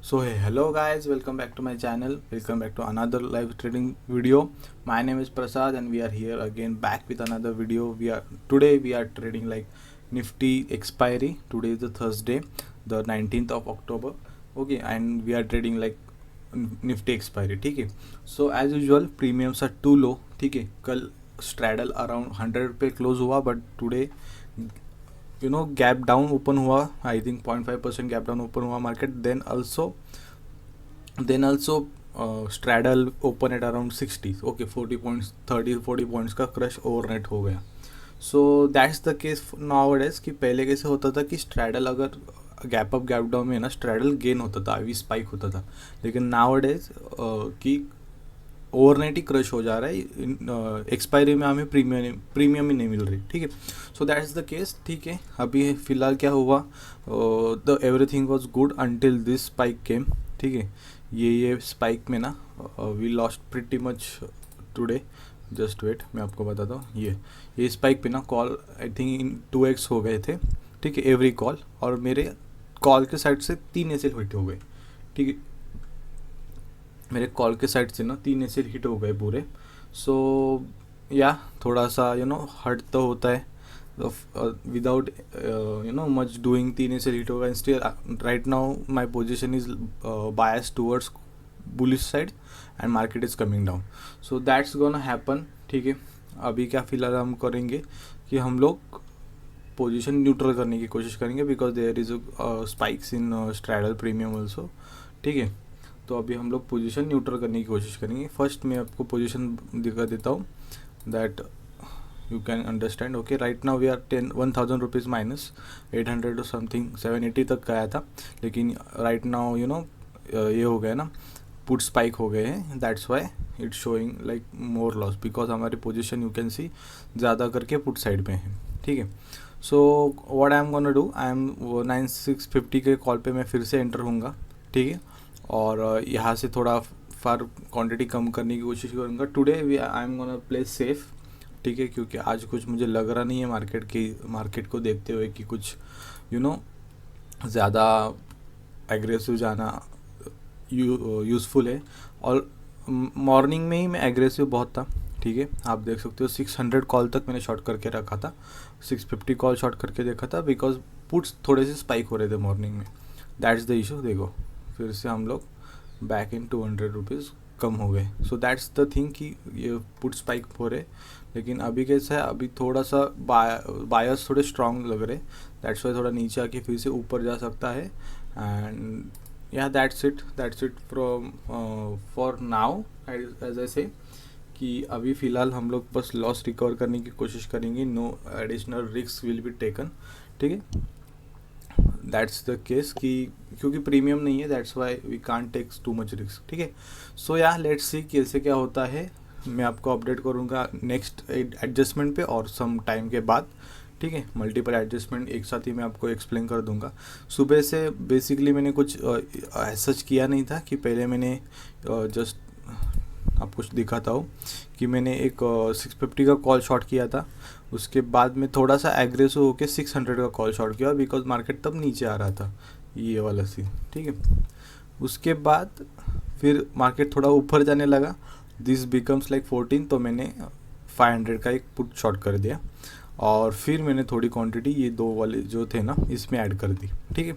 So hey, hello guys, welcome back to my channel. Welcome back to another live trading video. My name is Prasad and we are here again back with another video. Today we are trading like Nifty expiry. Today is the Thursday, the 19th of October. Okay, and we are trading like Nifty expiry. ठीक है. So as usual premiums are too low. ठीक है. कल straddle around 100 पे close हुआ, but today gap down open हुआ. I think 0.5% gap down open हुआ market. Then also straddle open at around 60. Okay, 40 points का क्रश ओवरनाइट हो गया. So that's the case nowadays. कि पहले कैसे होता था कि स्ट्रैडल अगर गैप अप गैप डाउन में ना स्ट्रैडल गेन होता था, अभी स्पाइक होता था. लेकिन नाउअडेज कि ओवरनाइट ही क्रश हो जा रहा है. एक्सपायरी में हमें प्रीमियम ही नहीं मिल रही. ठीक है. So that is the case. ठीक है. अभी फ़िलहाल क्या हुआ, the everything was good until this spike came. ठीक है. ये स्पाइक में ना we lost pretty much today. Just wait, मैं आपको बताता हूँ. ये स्पाइक पे ना call I think in 2x हो गए थे. ठीक है, एवरी कॉल. और मेरे कॉल के साइड से 3 एसएल हिट हो गए. ठीक है, मेरे कॉल के साइड से ना 3 एसएल हिट हो गए पूरे. सो या थोड़ा सा हर्ट तो होता है without much doing. 3 SL hit होगा. Still right now my position is bias towards bullish side and market is coming down. So that's gonna happen. ठीक है. अभी क्या फ़िलहाल हम करेंगे कि हम लोग पोजीशन न्यूट्रल करने की कोशिश करेंगे because there is spikes in straddle premium also. ठीक है. तो अभी हम लोग पोजीशन न्यूट्रल करने की कोशिश करेंगे. फर्स्ट मैं आपको पोजीशन दिखा देता हूँ that you can understand. Okay, right now we are 1000 rupees minus 800 something 780 तक गया था. लेकिन राइट नाउ ये हो गया ना, पुट स्पाइक हो गए हैं. That's why it's showing like more loss because हमारी पोजीशन यू कैन सी ज़्यादा करके पुट साइड में है. ठीक है. So what I am gonna do, I am 9650 के कॉल पे मैं फिर से एंटर होऊंगा. ठीक है. और यहाँ से थोड़ा फार क्वांटिटी कम करने की कोशिश करूँगा. Today I am gonna play safe. ठीक है, क्योंकि आज कुछ मुझे लग रहा नहीं है मार्केट को देखते हुए कि कुछ ज़्यादा एग्रेसिव जाना यूज़फुल है. और मॉर्निंग में ही मैं एग्रेसिव बहुत था. ठीक है, आप देख सकते हो 600 कॉल तक मैंने शॉर्ट करके रखा था. 650 कॉल शॉर्ट करके देखा था बिकॉज पुट्स थोड़े से स्पाइक हो रहे थे मॉर्निंग में. That's the issue. देखो फिर से हम लोग बैक इन 200 रुपीज़ कम हो गए. सो दैट्स द थिंग कि ये पुट स्पाइक हो रहे. लेकिन अभी कैसा है, अभी थोड़ा सा बायर्स थोड़े स्ट्रांग लग रहे. दैट्स वाई थोड़ा नीचे आके फिर से ऊपर जा सकता है. एंड या that's it from for now. As I say कि अभी फ़िलहाल हम लोग बस लॉस रिकवर करने की कोशिश करेंगे. No additional risk will be taken. ठीक है. दैट्स द केस कि क्योंकि प्रीमियम नहीं है, that's why we can't take too much risk. ठीक है. सो या लेट्स सी कैसे क्या होता है. मैं आपको अपडेट करूँगा नेक्स्ट एडजस्टमेंट पे और सम टाइम के बाद. ठीक है. मल्टीपल एडजस्टमेंट एक साथ ही मैं आपको एक्सप्लेन कर दूंगा. सुबह से बेसिकली मैंने कुछ सच किया नहीं था कि पहले मैंने जस्ट आप कुछ दिखाता हूँ कि मैंने एक 650 का कॉल शॉर्ट किया था. उसके बाद में थोड़ा सा एग्रेसिव होकर 600 का कॉल शॉर्ट किया बिकॉज मार्केट तब नीचे आ रहा था, ये वाला सीन. ठीक है. उसके बाद फिर मार्केट थोड़ा ऊपर जाने लगा. दिस बिकम्स लाइक 14, तो मैंने 500 का एक पुट शॉर्ट कर दिया. और फिर मैंने थोड़ी क्वांटिटी ये दो वाले जो थे ना इसमें ऐड कर दी. ठीक है.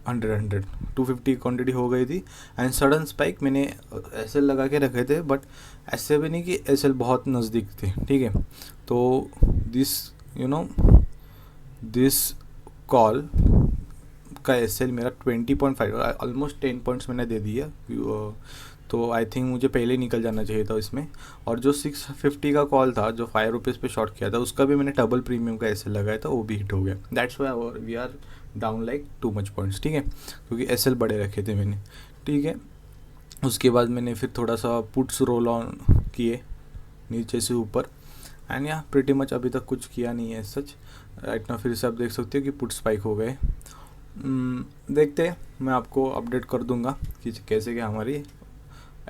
100 250 क्वांटिटी हो गई थी. एंड सडन स्पाइक मैंने एसएल लगा के रखे थे, बट ऐसे भी नहीं कि एसएल बहुत नज़दीक थे. ठीक है. तो दिस कॉल का एसएल मेरा 20.5 ऑलमोस्ट 10 पॉइंट्स मैंने दे दिया. तो आई थिंक मुझे पहले निकल जाना चाहिए था इसमें. और जो 650 का कॉल था जो 5 रुपीज़ पे शॉर्ट किया था उसका भी मैंने डबल प्रीमियम का एसएल लगाया था, वो भी हिट हो गया. That's why we are down like too much points. ठीक है, क्योंकि एसएल बड़े रखे थे मैंने. ठीक है. उसके बाद मैंने फिर थोड़ा सा पुट्स रोल ऑन किए नीचे से ऊपर. एंड या प्रिटी मच अभी तक कुछ किया नहीं है सच. राइट ना फिर से आप देख सकते हो कि पुट स्पाइक हो गए. देखते हैं, मैं आपको अपडेट कर दूंगा कि कैसे क्या हमारी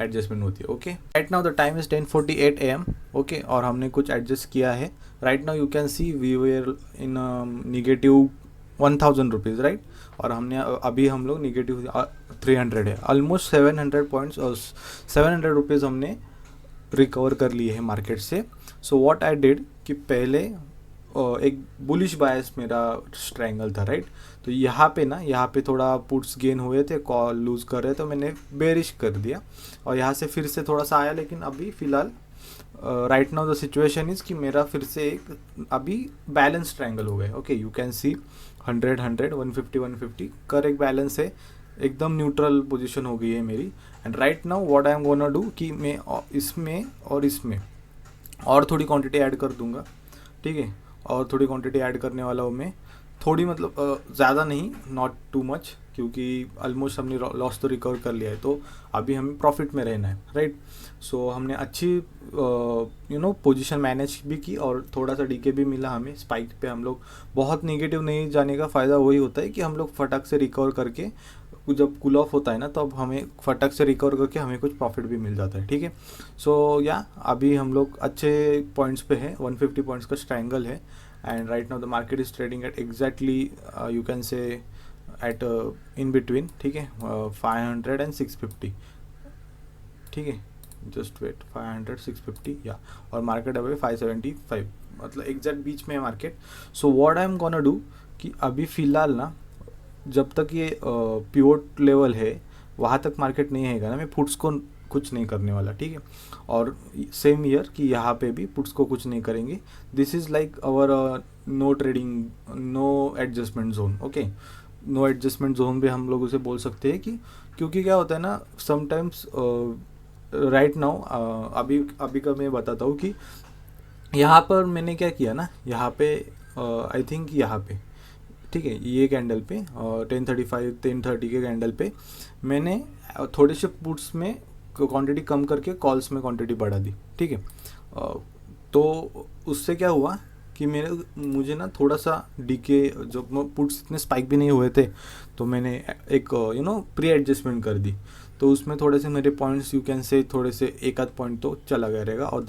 एडजस्टमेंट होती है. Okay. Right now the time is 10:48 AM. Okay. और हमने कुछ एडजस्ट किया है. Right now you can see we were in negative ₹1000 right, और हमने अभी हम लोग निगेटिव 300 है, ऑलमोस्ट 700 पॉइंट्स और ₹700 हमने रिकवर कर लिए हैं मार्केट से। सो व्हाट आई डिड कि पहले एक बुलिश बायस मेरा ट्रायंगल था राइट, तो यहाँ पे ना, यहाँ पे थोड़ा पुट्स गेन हुए थे, कॉल लूज़ कर रहे, तो मैंने बेरिश कर दिया और यहाँ से फिर से थोड़ा सा आया, लेकिन अभी फ़िलहाल right now the situation is कि मेरा फिर से एक अभी बैलेंस ट्रायंगल हो गया। ओके, यू कैन सी 100 100 150 150 कर एक बैलेंस है, एकदम न्यूट्रल पोजीशन हो गई है मेरी। And right now what I am gonna do कि मैं इसमें और इसमें और थोड़ी क्वांटिटी ऐड कर दूंगा, ठीक है, और थोड़ी क्वांटिटी ऐड करने वाला हूँ मैं, थोड़ी मतलब ज़्यादा नहीं, नॉट टू मच, क्योंकि ऑलमोस्ट हमने लॉस तो रिकवर कर लिया है, तो अभी हमें प्रॉफिट में रहना है राइट। सो हमने अच्छी पोजीशन मैनेज भी की और थोड़ा सा डीके भी मिला हमें स्पाइक पे। हम लोग बहुत नेगेटिव नहीं जाने का फ़ायदा वही होता है कि हम लोग फटक से रिकवर करके, जब कूल ऑफ होता है ना, तो अब हमें फटक से रिकवर करके हमें कुछ प्रॉफिट भी मिल जाता है, ठीक है। सो या अभी हम लोग अच्छे पॉइंट्स पे हैं, 150 पॉइंट्स का ट्रायंगल है, and right now the market is trading at exactly you can say at in between, ठीक है, 500 and 650, ठीक है, जस्ट वेट, 500 650 या, और मार्केट अभी 575, मतलब एग्जैक्ट बीच में है market. So what I am gonna do कि अभी फ़िलहाल ना, जब तक ये पिवोट लेवल है वहाँ तक मार्केट नहीं आएगा ना, मैं पुट्स को कुछ नहीं करने वाला, ठीक है। और सेम ईयर कि यहाँ पे भी पुट्स को कुछ नहीं करेंगे। This is like our no trading, no adjustment zone. Okay, no adjustment zone भी हम लोग उसे बोल सकते हैं, कि क्योंकि क्या होता है ना, समटाइम्स राइट नाउ अभी का मैं बताता हूँ कि यहाँ पर मैंने क्या किया ना, यहाँ पे आई थिंक यहाँ पे, ठीक है, ये कैंडल पे 1035 1030 के कैंडल पे मैंने थोड़े से पुट्स में क्वांटिटी कम करके कॉल्स में क्वांटिटी बढ़ा दी, ठीक है। तो उससे क्या हुआ कि मुझे ना थोड़ा सा डीके, जो पुट्स इतने स्पाइक भी नहीं हुए थे, तो मैंने एक प्री एडजस्टमेंट कर दी, तो उसमें थोड़े से मेरे पॉइंट्स यू कैन से थोड़े से एक आध पॉइंट तो चला गया रहेगा, और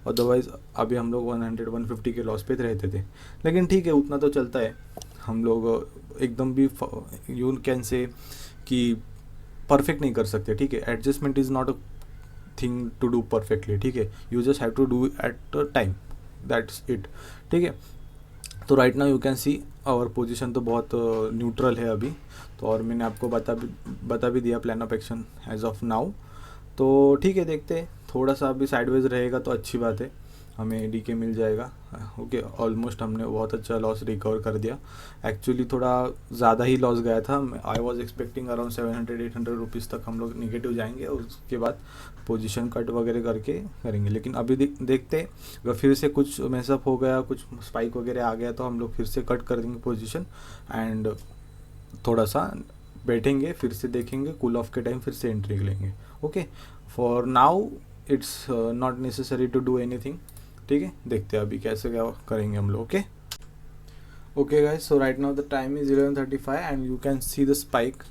अदरवाइज अभी हम लोग 100 150 के लॉस पे रहते थे। लेकिन ठीक है, उतना तो चलता है, हम लोग एकदम भी यू कैन से कि परफेक्ट नहीं कर सकते, ठीक है। Adjustment is not a thing to do perfectly, ठीक है, you just have to do at a time, that's it, ठीक है। तो right now you can see our position तो बहुत न्यूट्रल है अभी, तो और मैंने आपको बता भी दिया plan of action as of now. तो ठीक है, देखते हैं, थोड़ा सा अभी साइडवेज रहेगा तो अच्छी बात है, हमें डीके मिल जाएगा। ओके, ऑलमोस्ट हमने बहुत अच्छा लॉस रिकवर कर दिया, एक्चुअली थोड़ा ज़्यादा ही लॉस गया था, I was expecting around 700 800 rupees तक हम लोग निगेटिव जाएंगे, और उसके बाद पोजीशन कट वगैरह करके करेंगे। लेकिन अभी देखते, अगर फिर से कुछ मैसअप हो गया, कुछ स्पाइक वगैरह आ गया, तो हम लोग फिर से कट कर देंगे पोजीशन, एंड थोड़ा सा बैठेंगे, फिर से देखेंगे, कूल ऑफ के टाइम फिर से एंट्री लेंगे। Okay, for now it's not necessary to do anything, ठीक है। देखते हैं अभी कैसे क्या करेंगे हम लोग। Okay guys, so right now the time is 11:35 and you can see the spike,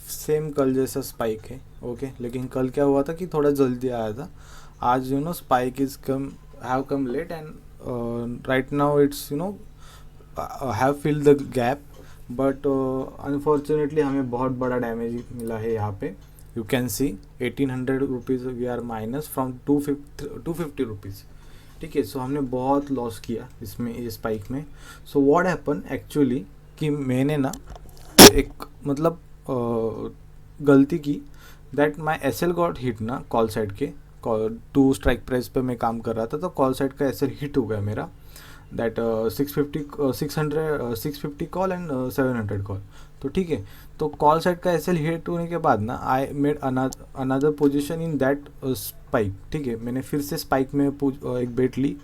same कल जैसा स्पाइक है। ओके, लेकिन कल क्या हुआ था कि थोड़ा जल्दी आया था, आज spike is have come late, and right now it's have fill the gap, but unfortunately हमें बहुत बड़ा डैमेज मिला है यहाँ पे। You can see 1800 rupees we are minus from 250 rupees, ठीक है। सो हमने बहुत लॉस किया इसमें, ये स्पाइक में। सो व्हाट हैपन एक्चुअली कि मैंने ना एक मतलब गलती की, that my SL got hit ना कॉल साइड के, 2 स्ट्राइक प्राइस पे मैं काम कर रहा था, तो कॉल साइड का SL हिट हो गया मेरा, दैट 650 कॉल एंड 700 कॉल। तो ठीक है, तो कॉल साइड का SL हिट होने के बाद ना I made another position in that spike, ठीक है। मैंने फिर से स्पाइक में एक बेट ली,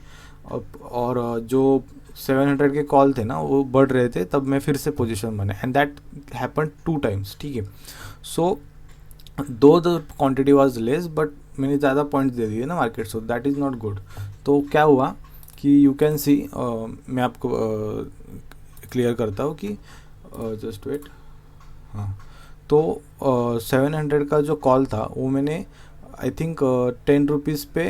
और जो 700 के कॉल थे ना वो बढ़ रहे थे, तब मैं फिर से पोजीशन बने, एंड दैट हैपन 2 टाइम्स, ठीक है। सो दो the quantity was less, but मैंने ज़्यादा पॉइंट्स दे दिए ना market, so that is not good. तो क्या हुआ कि यू कैन सी, मैं आपको क्लियर करता हूँ कि जस्ट वेट, हाँ, तो 700 का जो कॉल था वो मैंने आई थिंक 10 रुपीज़ पे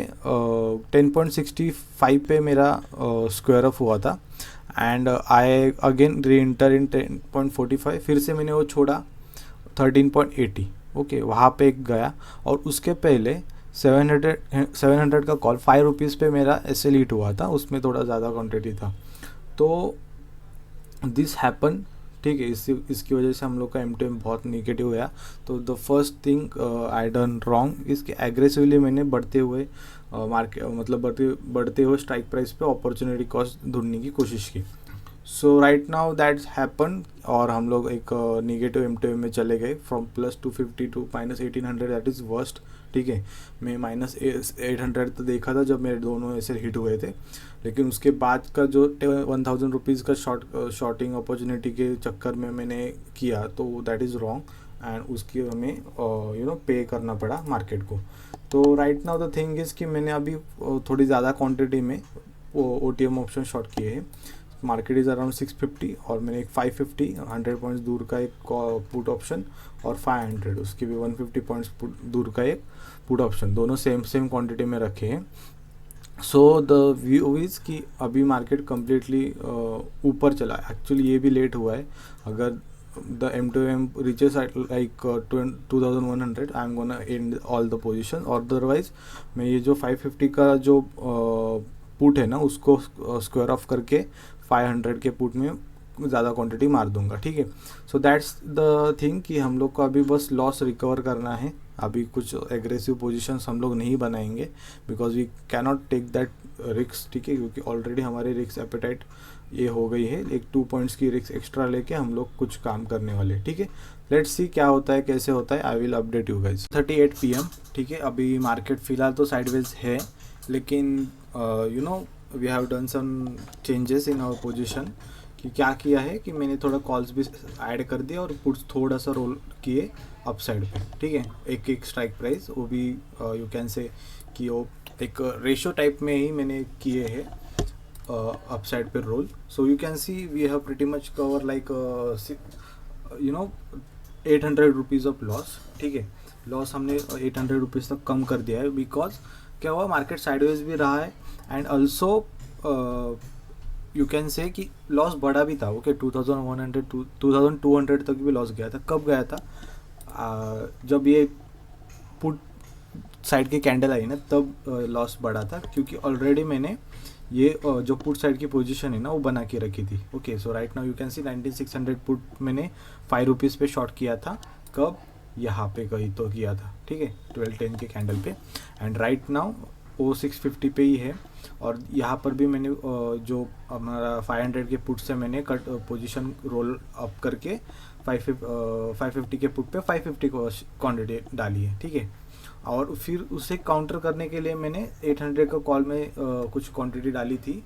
10.65 पे मेरा स्क्वायर ऑफ हुआ था, एंड आई अगेन री इंटर इन 10.45, फिर से मैंने वो छोड़ा 13.80, ओके वहाँ पे एक गया, और उसके पहले 700 का कॉल 5 रुपीज़ पे मेरा एसएल हिट हुआ था, उसमें थोड़ा ज़्यादा क्वांटिटी था, तो दिस हैपन, ठीक है। इसकी वजह से हम लोग का एम बहुत निगेटिव गया। तो the first thing I done wrong इसके एग्रेसिवली मैंने बढ़ते हुए मार्केट मतलब बढ़ते हुए स्ट्राइक प्राइस पे अपॉर्चुनिटी कॉस्ट ढूंढने की कोशिश की। So right now that's happen, और हम लोग एक निगेटिव एम में चले गए from +250 to -1800, that is worst, ठीक है। मैं -800 तो देखा था जब मेरे दोनों ऐसे हिट हुए थे, लेकिन उसके बाद का जो 1000 रुपीज़ का शॉर्टिंग अपॉर्चुनिटी के चक्कर में मैंने किया, तो दैट इज़ रॉन्ग, एंड उसकी हमें पे करना पड़ा मार्केट को। तो right now the thing is कि मैंने अभी थोड़ी ज़्यादा क्वांटिटी में OTM ऑप्शन शॉर्ट किए हैं। मार्केट इज़ अराउंड 650, और मैंने एक 550 100 पॉइंट्स दूर का एक पुट ऑप्शन, और 500 उसकी भी 150 पॉइंट्स दूर का एक पुट ऑप्शन, दोनों सेम क्वांटिटी में रखे हैं। सो द व्यू इज़ कि अभी मार्केट कम्प्लीटली ऊपर चला है, एक्चुअली ये भी लेट हुआ है। अगर the M2M reaches at like 2100, I am gonna and all the position, और अदरवाइज मैं ये जो 550 का जो पुट है ना, उसको स्क्वायर ऑफ करके 500 के पुट में ज़्यादा क्वांटिटी मार दूंगा, ठीक है। सो दैट्स द थिंग कि हम लोग को अभी बस लॉस रिकवर करना है, अभी कुछ एग्रेसिव पोजीशंस हम लोग नहीं बनाएंगे, because we cannot take that रिक्स, ठीक है, क्योंकि ऑलरेडी हमारी रिक्स एपेटाइट ये हो गई है, एक 2 पॉइंट्स की रिक्स एक्स्ट्रा लेके हम लोग कुछ काम करने वाले, ठीक है। लेट्स सी क्या होता है, कैसे होता है, आई will update you guys. 38 PM, ठीक है। अभी मार्केट फिलहाल तो साइडवेज है, लेकिन we have done some changes in our position. कि क्या किया है कि मैंने थोड़ा कॉल्स भी ऐड कर दिया, और पुट्स थोड़ा सा रोल किए अपसाइड पे, ठीक है, एक स्ट्राइक प्राइस, वो भी यू कैन से कि वो एक रेशो टाइप में ही मैंने किए हैं अपसाइड पे roll. So you can see we have pretty much cover like 800 rupees of loss, ठीक है। लॉस हमने 800 रुपीज़ तक कम कर दिया है, बिकॉज क्या हुआ, मार्केट साइडवेज भी रहा है, एंड ऑल्सो यू कैन से कि लॉस बढ़ा भी था, ओके 2100 2200 तक भी लॉस गया था। कब गया था, जब ये पुट साइड की कैंडल आई ना, तब लॉस बढ़ा था, क्योंकि ऑलरेडी मैंने ये जो पुट साइड की पोजीशन है ना, वो बना के रखी थी, okay. So right now you can C 19600 put मैंने 5 रुपीज़ पे शॉर्ट किया था, कब, यहाँ पे कहीं तो किया था, ठीक है, 1210 के कैंडल पे, एंड राइट नाउ वो 650 पे ही है। और यहाँ पर भी मैंने जो हमारा 500 के पुट से मैंने कट पोजीशन रोल अप करके 550 के पुट पे 550 को क्वांटिटी डाली है, ठीक है। और फिर उसे काउंटर करने के लिए मैंने 800 का कॉल में कुछ क्वांटिटी डाली थी,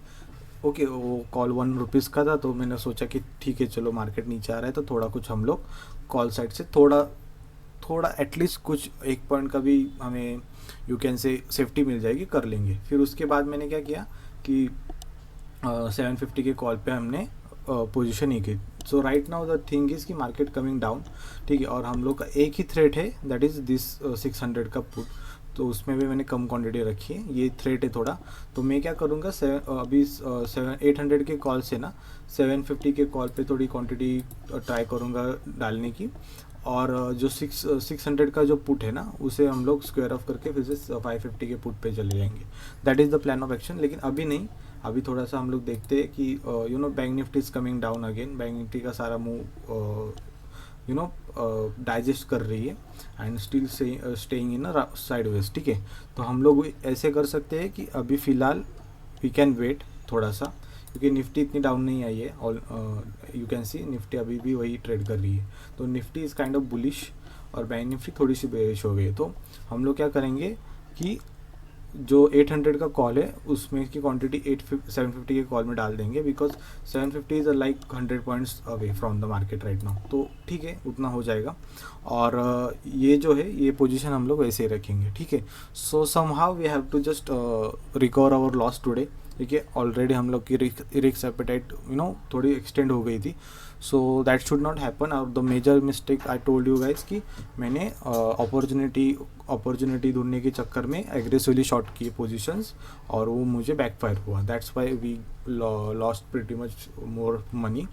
ओके। वो कॉल 1 रुपीज़ का था, तो मैंने सोचा कि ठीक है, चलो मार्केट नीचे आ रहा है तो थोड़ा कुछ हम लोग कॉल साइड से थोड़ा एटलीस्ट कुछ 1 पॉइंट का भी हमें यू कैन से सेफ्टी मिल जाएगी, कर लेंगे। फिर उसके बाद मैंने क्या किया कि 750 के कॉल पे हमने पोजीशन ही की। So right now the thing is कि मार्केट कमिंग डाउन, ठीक है, और हम लोग का एक ही थ्रेट है, दैट इज़ दिस 600 का पुट, तो उसमें भी मैंने कम क्वांटिटी रखी है, ये थ्रेट है थोड़ा। तो मैं क्या करूँगा, अभी 800 के कॉल से ना 750 के कॉल पे थोड़ी क्वांटिटी ट्राई करूँगा डालने की, और जो 600 का जो पुट है ना, उसे हम लोग स्क्वायर ऑफ करके फिर से 550 के पुट पे चले जाएंगे। That is the plan of action. लेकिन अभी नहीं, अभी थोड़ा सा हम लोग देखते हैं कि bank Nifty is coming down again, bank Nifty का सारा मूव डाइजेस्ट कर रही है, and still staying in sideways, ठीक है। तो हम लोग ऐसे कर सकते हैं कि अभी फ़िलहाल वी कैन वेट थोड़ा सा, क्योंकि निफ्टी इतनी डाउन नहीं आई है, और यू कैन सी निफ्टी अभी भी वही ट्रेड कर रही है। तो Nifty is kind of bullish, और बैंक निफ्टी थोड़ी सी बेरिश हो गई है। तो हम लोग क्या करेंगे कि जो 800 का कॉल है, उसमें की क्वांटिटी 750 के कॉल में डाल देंगे, because 750 is like 100 points away from the market right now, तो ठीक है, उतना हो जाएगा। और ये जो है, ये पोजीशन हम लोग वैसे ही रखेंगे, ठीक है। So somehow we have to just recover our loss today, ठीक है। ऑलरेडी हम लोग की रिस्क एपेटाइट थोड़ी एक्सटेंड हो गई थी, so that should not happen. और the major mistake I told you guys कि मैंने अपॉर्चुनिटी ढूंढने के चक्कर में एग्रेसिवली शॉर्ट किए पोजीशंस और वो मुझे बैकफायर हुआ। That's why we lost pretty much more money.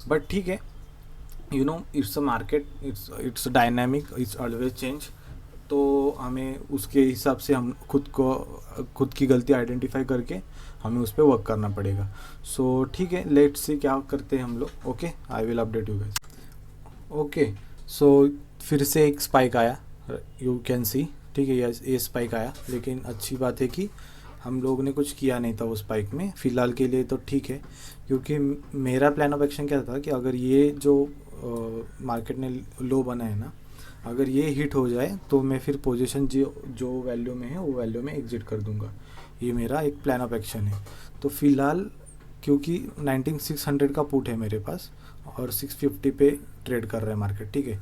But ठीक है, you know it's a market, it's dynamic, it's always change. तो हमें उसके हिसाब से हम खुद की गलती आइडेंटिफाई करके हमें उस पर वर्क करना पड़ेगा। सो ठीक है, लेट्स सी क्या करते हैं हम लोग। Okay, I will update you guys. Okay, so फिर से एक स्पाइक आया, यू कैन सी। ठीक है, ये स्पाइक आया, लेकिन अच्छी बात है कि हम लोगों ने कुछ किया नहीं था उस स्पाइक में फ़िलहाल के लिए, तो ठीक है। क्योंकि मेरा प्लान ऑफ एक्शन क्या था कि अगर ये जो मार्केट ने लो बना है ना, अगर ये हिट हो जाए तो मैं फिर पोजीशन जो वैल्यू में है वो वैल्यू में एग्जिट कर दूंगा। ये मेरा एक प्लान ऑफ एक्शन है। तो फ़िलहाल क्योंकि 19600 का पुट है मेरे पास और 650 पे ट्रेड कर रहा है मार्केट, ठीक है,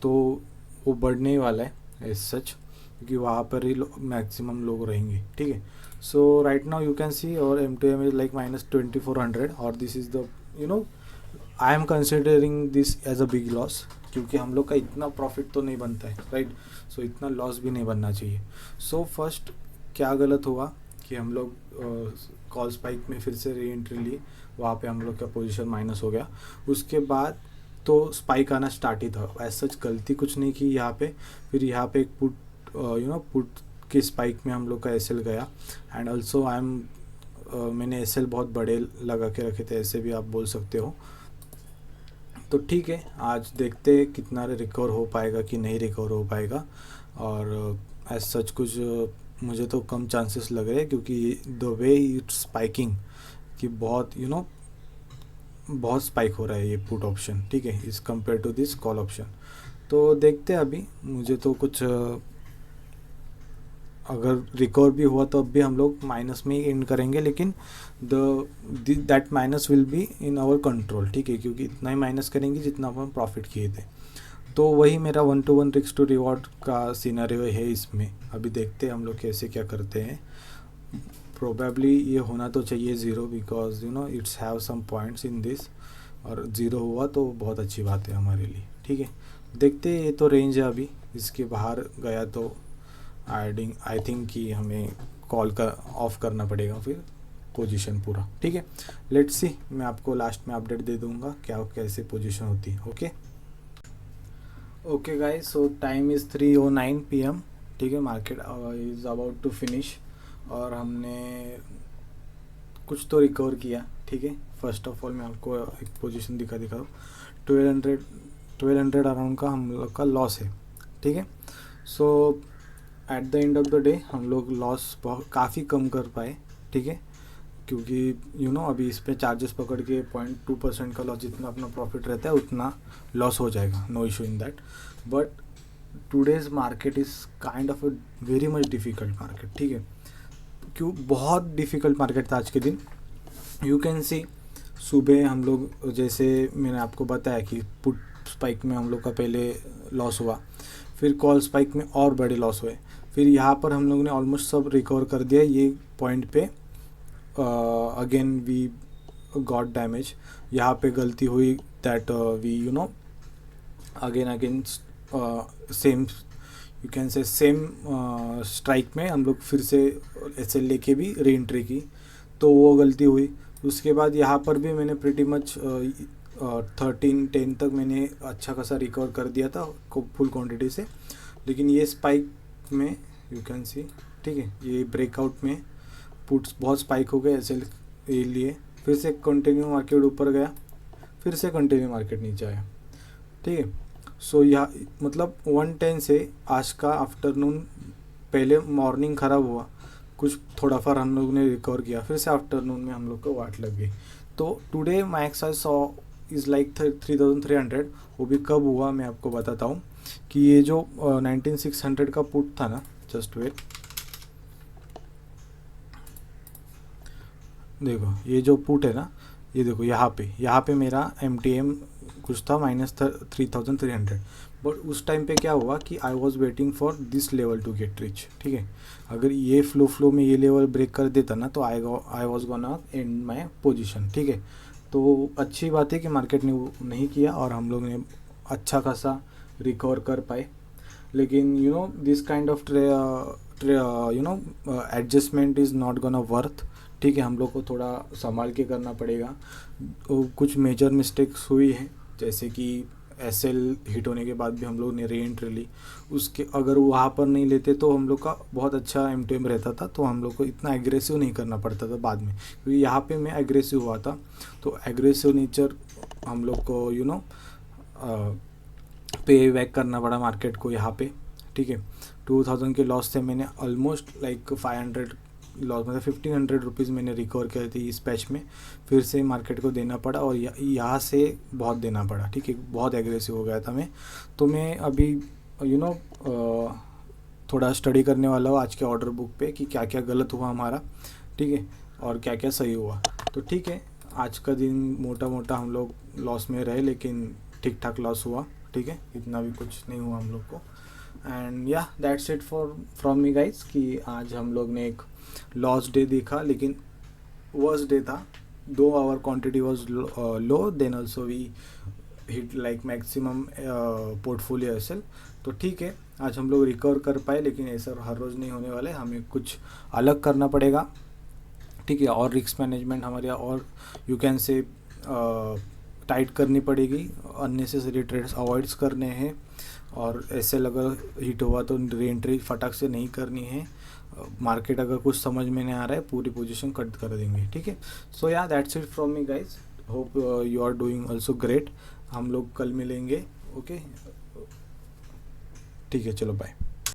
तो वो बढ़ने वाला है एज सच, क्योंकि वहाँ पर ही मैक्सिमम लोग रहेंगे। ठीक है, so right now you can see और M2M इज़ लाइक -2400 और this is the I am considering this as a big loss, क्योंकि हम लोग का इतना प्रॉफिट तो नहीं बनता है, राइट। सो इतना लॉस भी नहीं बनना चाहिए। सो फर्स्ट क्या गलत हुआ कि हम लोग कॉल स्पाइक में फिर से री एंट्री ली, वहाँ पे हम लोग का पोजीशन माइनस हो गया। उसके बाद तो स्पाइक आना स्टार्ट ही था, ऐसा सच गलती कुछ नहीं की यहाँ पे। फिर यहाँ पे एक पुट के स्पाइक में हम लोग का एसएल गया एंड ऑल्सो मैंने एसएल बहुत बड़े लगा के रखे थे, ऐसे भी आप बोल सकते हो। तो ठीक है, आज देखते हैं कितना रिकवर हो पाएगा कि नहीं रिकवर हो पाएगा। और एज सच कुछ मुझे तो कम चांसेस लग रहे हैं, क्योंकि द वे इट्स स्पाइकिंग कि बहुत बहुत स्पाइक हो रहा है ये पुट ऑप्शन, ठीक है, is compare to this call option. तो देखते हैं अभी, मुझे तो कुछ अगर रिकवर भी हुआ तो अब भी हम लोग माइनस में ही एंड करेंगे, लेकिन that minus will be in our control, ठीक है, क्योंकि इतना ही माइनस करेंगे जितना अपन प्रॉफिट किए थे। तो वही मेरा 1-to-1 रिस्क टू रिवॉर्ड का सिनेरियो है इसमें। अभी देखते हैं हम लोग कैसे क्या करते हैं। प्रोबेबली ये होना तो चाहिए 0, because it's have some points in this, और 0 हुआ तो बहुत अच्छी बात है हमारे लिए। ठीक है, देखते हैं, ये तो रेंज है अभी, इसके बाहर गया तो आई थिंक कि हमें कॉल का ऑफ करना पड़ेगा फिर पोजीशन पूरा। ठीक है, लेट्स सी, मैं आपको लास्ट में अपडेट दे दूंगा क्या कैसे पोजीशन होती है। Okay guys, so time is 3:09 PM। ठीक है, market is about to finish और हमने कुछ तो रिकवर किया। ठीक है, फर्स्ट ऑफ ऑल मैं आपको एक पोजीशन दिखा दूँ। 1200 अराउंड का हम लोग का लॉस है। ठीक है, so at the end of the day हम लोग लॉस काफ़ी कम कर पाए। ठीक है, क्योंकि अभी इस पे चार्जेस पकड़ के 0.2% का लॉस, जितना अपना प्रॉफिट रहता है उतना लॉस हो जाएगा, no issue in that. But today's market is kind of a very much difficult market. ठीक है, क्यों बहुत डिफ़िकल्ट मार्केट था आज के दिन। यू कैन सी, सुबह हम लोग, जैसे मैंने आपको बताया कि पुट स्पाइक में हम लोग का पहले लॉस हुआ, फिर कॉल स्पाइक में और बड़े लॉस हुए, फिर यहाँ पर हम लोग ने ऑलमोस्ट सब रिकवर कर दिया। ये पॉइंट पे अगेन वी गॉट डैमेज, यहाँ पे गलती हुई that we again same, you can say same strike में हम लोग फिर से एसएल लेके भी री एंट्री की, तो वो गलती हुई। उसके बाद यहाँ पर भी मैंने प्रिटी मच 13-10 तक मैंने अच्छा खासा रिकवर कर दिया था फुल क्वांटिटी से। लेकिन ये स्पाइक में यू कैन सी, ठीक है, ये ब्रेकआउट में पुट्स बहुत स्पाइक हो गए एसएल के लिए, फिर से कंटिन्यू मार्केट ऊपर गया, फिर से कंटिन्यू मार्केट नीचे आया। ठीक है, सो यहाँ मतलब 110 से आज का आफ्टरनून, पहले मॉर्निंग ख़राब हुआ, कुछ थोड़ा फार हम लोग ने रिकवर किया, फिर से आफ्टरनून में हम लोग को वाट लग गई। तो today my excise saw is like 3300। वो भी कब हुआ मैं आपको बताता हूँ कि ये जो 19600 का पुट था ना, जस्ट वेट, देखो ये जो पुट है ना, ये देखो यहाँ पे मेरा MTM कुछ था -3300। बट उस टाइम पे क्या हुआ कि I was waiting for this level to get rich. ठीक है, अगर ये फ्लो में ये लेवल ब्रेक कर देता ना तो I was gonna and my position. ठीक है, तो अच्छी बात है कि मार्केट ने वो नहीं किया और हम लोग ने अच्छा खासा रिकवर कर पाए। लेकिन you know this kind of you know adjustment is not gonna worth. ठीक है, हम लोग को थोड़ा संभाल के करना पड़ेगा। कुछ मेजर मिस्टेक्स हुई हैं, जैसे कि एसएल हिट होने के बाद भी हम लोग ने री एंट्री ली, उसके अगर वहाँ पर नहीं लेते तो हम लोग का बहुत अच्छा एम रहता था, तो हम लोग को इतना एग्रेसिव नहीं करना पड़ता था बाद में, क्योंकि यहाँ पे मैं एग्रेसिव हुआ था। तो एग्रेसिव नेचर हम लोग को यू नो पे बैक करना पड़ा मार्केट को यहाँ पे। ठीक है, 2000 के लॉस से मैंने ऑलमोस्ट लाइक 500 लॉस, मतलब 1500 रुपीज़ मैंने रिकवर किया थी इस पैच में। फिर से मार्केट को देना पड़ा और यहाँ से बहुत देना पड़ा। ठीक है, बहुत एग्रेसिव हो गया था मैं। तो मैं अभी यू नो थोड़ा स्टडी करने वाला हूँ आज के ऑर्डर बुक पे कि क्या क्या गलत हुआ हमारा, ठीक है, और क्या क्या सही हुआ। तो ठीक है, आज का दिन मोटा मोटा हम लोग लॉस में रहे, लेकिन ठीक ठाक लॉस हुआ। ठीक है, इतना भी कुछ नहीं हुआ हम लोग को। एंड या that's it for from me guys, कि आज हम लोग ने एक लॉस डे देखा, लेकिन वर्स्ट डे था। Though our quantity was low, then also we hit like maximum portfolio SL. तो ठीक है, आज हम लोग रिकवर कर पाए, लेकिन ऐसा हर रोज़ नहीं होने वाले, हमें कुछ अलग करना पड़ेगा। ठीक है, और रिस्क मैनेजमेंट हमारे और यू कैन से टाइट करनी पड़ेगी, अननेसेसरी ट्रेड्स अवॉइड्स करने हैं, और ऐसे अगर हिट हुआ तो री एंट्री फटाक से नहीं करनी है। मार्केट अगर कुछ समझ में नहीं आ रहा है, पूरी पोजीशन कट कर देंगे। ठीक है, so yeah that's it from me guys, hope you are doing also great. हम लोग कल मिलेंगे। ओके, ठीक है, चलो बाय।